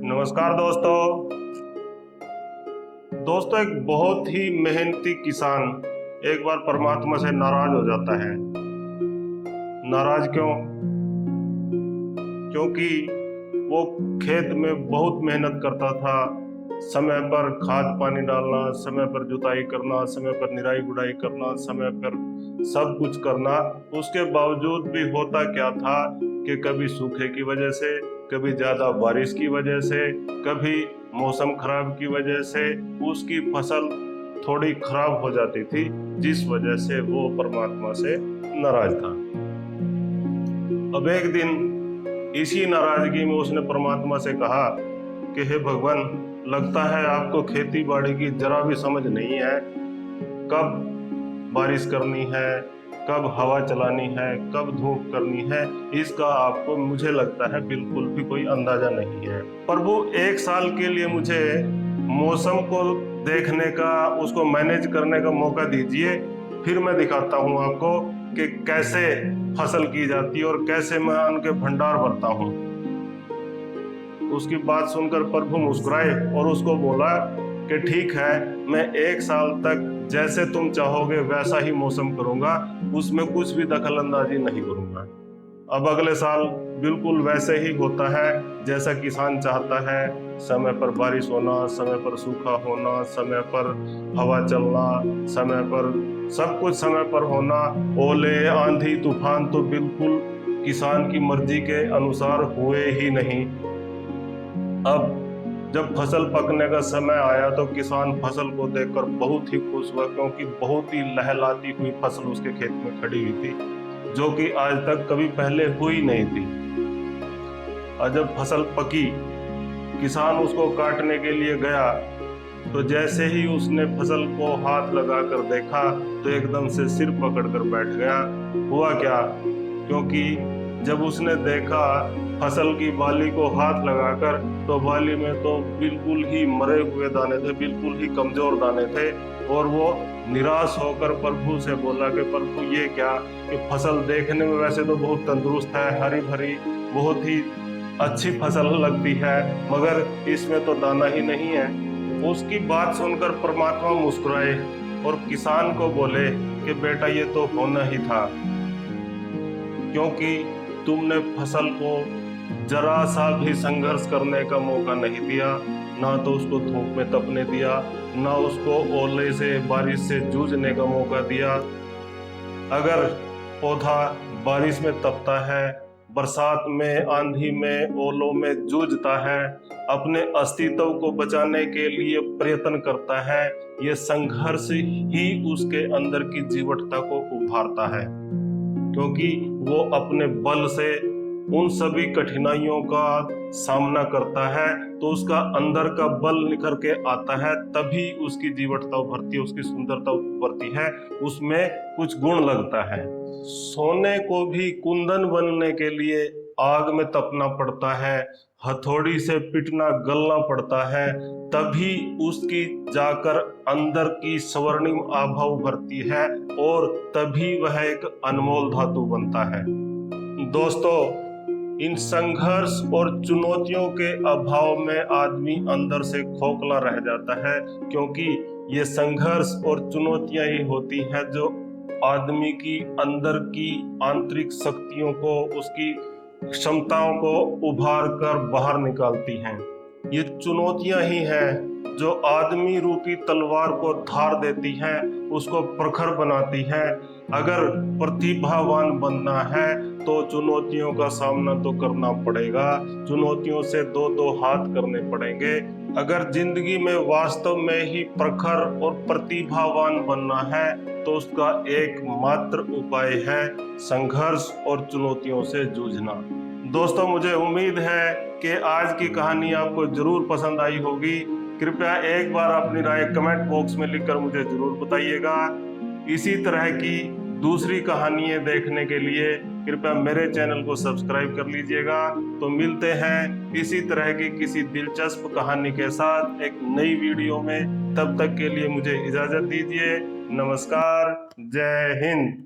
नमस्कार दोस्तों। एक बहुत ही मेहनती किसान एक बार परमात्मा से नाराज हो जाता है। नाराज क्यों? क्योंकि वो खेत में बहुत मेहनत करता था। समय पर खाद पानी डालना, समय पर जुताई करना, समय पर निराई गुड़ाई करना, समय पर सब कुछ करना। उसके बावजूद भी होता क्या था कि कभी सूखे की वजह से, कभी ज्यादा बारिश की वजह से, कभी मौसम खराब की वजह से उसकी फसल थोड़ी खराब हो जाती थी, जिस वजह से वो परमात्मा से नाराज था। अब एक दिन इसी नाराजगी में उसने परमात्मा से कहा कि हे भगवान, लगता है आपको खेती बाड़ी की जरा भी समझ नहीं है। कब बारिश करनी है, कब हवा चलानी है, कब धूप करनी है, इसका आपको मुझे लगता है बिल्कुल भी कोई अंदाजा नहीं है। प्रभु, एक साल के लिए मुझे मौसम को देखने का, उसको मैनेज करने का मौका दीजिए, फिर मैं दिखाता हूँ आपको कि कैसे फसल की जाती है और कैसे मैं उनके भंडार भरता हूँ। उसकी बात सुनकर प्रभु मुस्कुराए और उसको बोला कि ठीक है, मैं एक साल तक जैसे तुम चाहोगे वैसा ही मौसम करूंगा, उसमें कुछ भी दखल अंदाजी नहीं करूंगा। अब अगले साल बिल्कुल वैसे ही होता है जैसा किसान चाहता है। समय पर बारिश होना, समय पर सूखा होना, समय पर हवा चलना, समय पर सब कुछ समय पर होना। ओले आंधी तूफान तो बिल्कुल किसान की मर्जी के अनुसार हुए ही नहीं। अब जब फसल पकने का समय आया तो किसान फसल को देखकर बहुत ही खुश हुआ, क्योंकि बहुत ही लहलाती हुई फसल उसके खेत में खड़ी हुई थी, जो कि आज तक कभी पहले हुई नहीं थी। और जब फसल पकी, किसान उसको काटने के लिए गया, तो जैसे ही उसने फसल को हाथ लगाकर देखा तो एकदम से सिर पकड़कर बैठ गया। हुआ क्या? क्योंकि जब उसने देखा फसल की बाली को हाथ लगाकर, तो बाली में तो बिल्कुल ही मरे हुए दाने थे, बिल्कुल ही कमजोर दाने थे। और वो निराश होकर प्रभु से बोला कि प्रभु, ये क्या कि फसल देखने में वैसे तो बहुत तंदुरुस्त है, हरी भरी, बहुत ही अच्छी फसल लगती है, मगर इसमें तो दाना ही नहीं है। उसकी बात सुनकर परमात्मा मुस्कुराए और किसान को बोले कि बेटा, ये तो होना ही था, क्योंकि तुमने फसल को जरा सा भी संघर्ष करने का मौका नहीं दिया। ना तो उसको धूप में तपने दिया, ना उसको ओले से बारिश से जूझने का मौका दिया। अगर पौधा बारिश में तपता है, बरसात में, आंधी में, ओलों में जूझता है, अपने अस्तित्व को बचाने के लिए प्रयत्न करता है, ये संघर्ष ही उसके अंदर की जीवटता को उभारता है। क्योंकि वो अपने बल से उन सभी कठिनाइयों का सामना करता है, तो उसका अंदर का बल निखर के आता है, तभी उसकी जीवटता उभरती है, उसकी सुंदरता उभरती है, उसमें कुछ गुण लगता है। सोने को भी कुंदन बनने के लिए आग में तपना पड़ता है, हथौड़ी से पिटना, गलना पड़ता है, तभी उसकी जाकर अंदर की स्वर्णिम आभा उभरती है और तभी वह एक अनमोल धातु बनता है। दोस्तों, इन संघर्ष और चुनौतियों के अभाव में आदमी अंदर से खोखला रह जाता है, क्योंकि ये संघर्ष और चुनौतियां ही होती हैं जो आदमी की अंदर की आंतरिक शक्तियों को, उसकी क्षमताओं को उभार कर बाहर निकालती हैं। ये चुनौतियां ही हैं जो आदमी रूपी तलवार को धार देती हैं, उसको प्रखर बनाती हैं। अगर प्रतिभावान बनना है तो चुनौतियों का सामना तो करना पड़ेगा, चुनौतियों से दो दो हाथ करने पड़ेंगे। अगर जिंदगी में वास्तव में ही प्रखर और प्रतिभावान बनना है तो उसका एकमात्र उपाय है संघर्ष और चुनौतियों से जूझना। दोस्तों, मुझे उम्मीद है कि आज की कहानी आपको जरूर पसंद आई होगी। कृपया एक बार अपनी राय कमेंट बॉक्स में लिखकर मुझे जरूर बताइएगा। इसी तरह की दूसरी कहानियां देखने के लिए कृपया मेरे चैनल को सब्सक्राइब कर लीजिएगा। तो मिलते हैं इसी तरह की किसी दिलचस्प कहानी के साथ एक नई वीडियो में। तब तक के लिए मुझे इजाजत दीजिए। नमस्कार, जय हिंद।